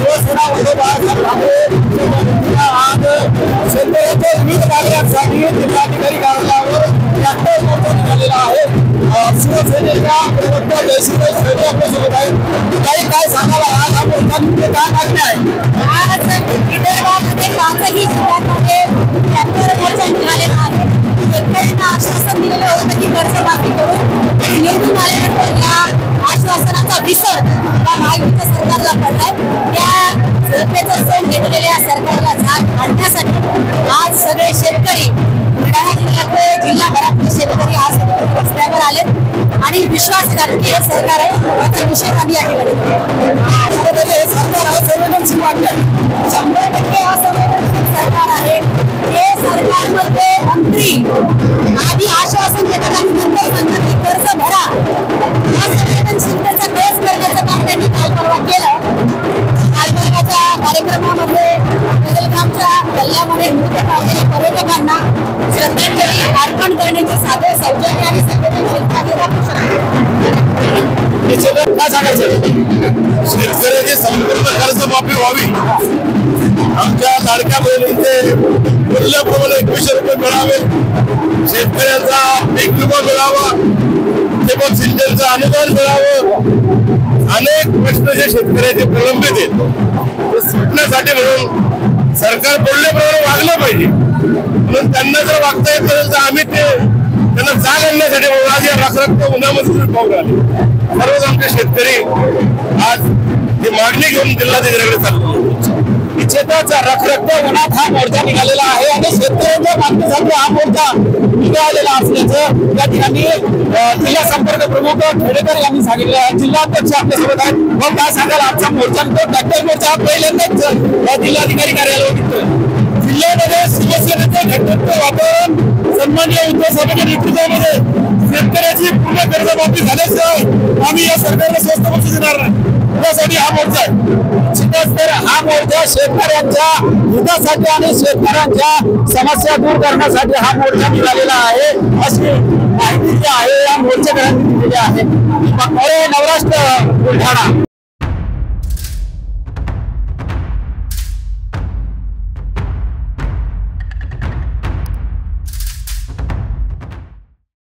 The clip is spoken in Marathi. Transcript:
शिवसेना उद्धव बाळासाहेब ठाकरे आज शेतकऱ्यांच्या विविध मागण्यांसाठी जिल्हाधिकारी कार्यालयावर ट्रॅक्टर मोर्चा निघालेला आहे। शिवसेनेच्या प्रवक्ता जयश्री शेटे आपल्यासोबत आहेत। काय सांगाल आज हा मोर्चा नेमके काय मागण्या आहे? आज विदर्भामध्ये पाचही जिल्ह्यांमध्ये ट्रॅक्टर मोर्चा निघालेला आहे। शेतकऱ्यांना आश्वासन दिलेलं होतं की कर्जमाफी करून निवडून आल्यानंतर या आश्वासनाचा विसर या महायुतीच्या सरकारला पडलाय। त्या जनतेचं सोंग घेतलेल्या सरकारला जाग आणण्यासाठी आज सगळे शेतकरी बुलढाणा जिल्ह्यातले जिल्हाभरातले शेतकरी आज रस्त्यावर आले आणि विश्वास करते की हे सरकार आहे याचा निषेध आम्ही या ठिकाणी हे सरकार असंवेदनशील वाटतं। 100% असंवेदनशील सरकार आहे। हे सरकारमध्ये मंत्री आधी आश्वासन देतात आणि नंतर सांगतात की कर्ज भरा। असंवेदनशीलतेचा बेस करण्याचं काम त्यांनी काल परवा केलं। कालच्या कार्यक्रमामध्ये बेलगामच्या गल्ल्यामध्ये नृत्य पावलेल्या पर्यटकांना श्रद्धांजली अर्पण करण्याची साधे सौजन्य आणि संवेदनशीलता दाखवू शकते। काय सांगायचं? शेतकऱ्याची संपूर्ण कर्जमाफी व्हावी, आमच्या लाडक्या बहिणींचे मूल्याप्रमाणे 2100 रुपये मिळावे, शेतकऱ्यांचा पीक विमा मिळावा, ठिबक सिंचनचं अनुदान मिळावं। अनेक प्रश्न जे शेतकऱ्याचे प्रलंबित आहेत ते सुटण्यासाठी म्हणून सरकार बोलल्याप्रमाणे वागलं पाहिजे। म्हणून त्यांना जर वागता येत नसेल तर आम्ही त्यांना जाग आणण्यासाठी आज या रखरखत्या उन्हामध्ये पाहून आले। सर्वच आमचे शेतकरी आज ही मागणी घेऊन जिल्हाधिकाऱ्यांकडे चालले। निश्चितच रखरखत्या उन्हात हा मोर्चा निघालेला आहे आणि शेतकऱ्यांच्या मागणीसाठी हा मोर्चा निघालेला असल्याचं या ठिकाणी जिल्हा संपर्क प्रमुख खेडेकर यांनी सांगितलं आहे। जिल्हाध्यक्ष आपल्यासोबत आहेत। मग काय सांगाल आजचा मोर्चा ट्रॅक्टर मोर्चा हा पहिल्यांदाच या जिल्हाधिकारी कार्यालयावर निघतोय। जिल्ह्यामध्ये शिवसेनेचे घटनात्मक वातावरण सन्माननीय उद्धव साहेबांच्या नेतृत्वामध्ये शेतकऱ्याची पूर्ण कर्जमाफी झाल्याशिवाय आम्ही या सरकारला स्वस्त बक्षीस देणार नाही, त्यासाठी हा मोर्चा आहे। तर हा मोर्चा शेतकऱ्यांच्या हितासाठी आणि शेतकऱ्यांच्या समस्या दूर करण्यासाठी हा मोर्चा निघालेला आहे अशी माहिती जी आहे या मोर्चेकऱ्यांनी दिलेली आहे। नवराष्ट्र बुलढाणा।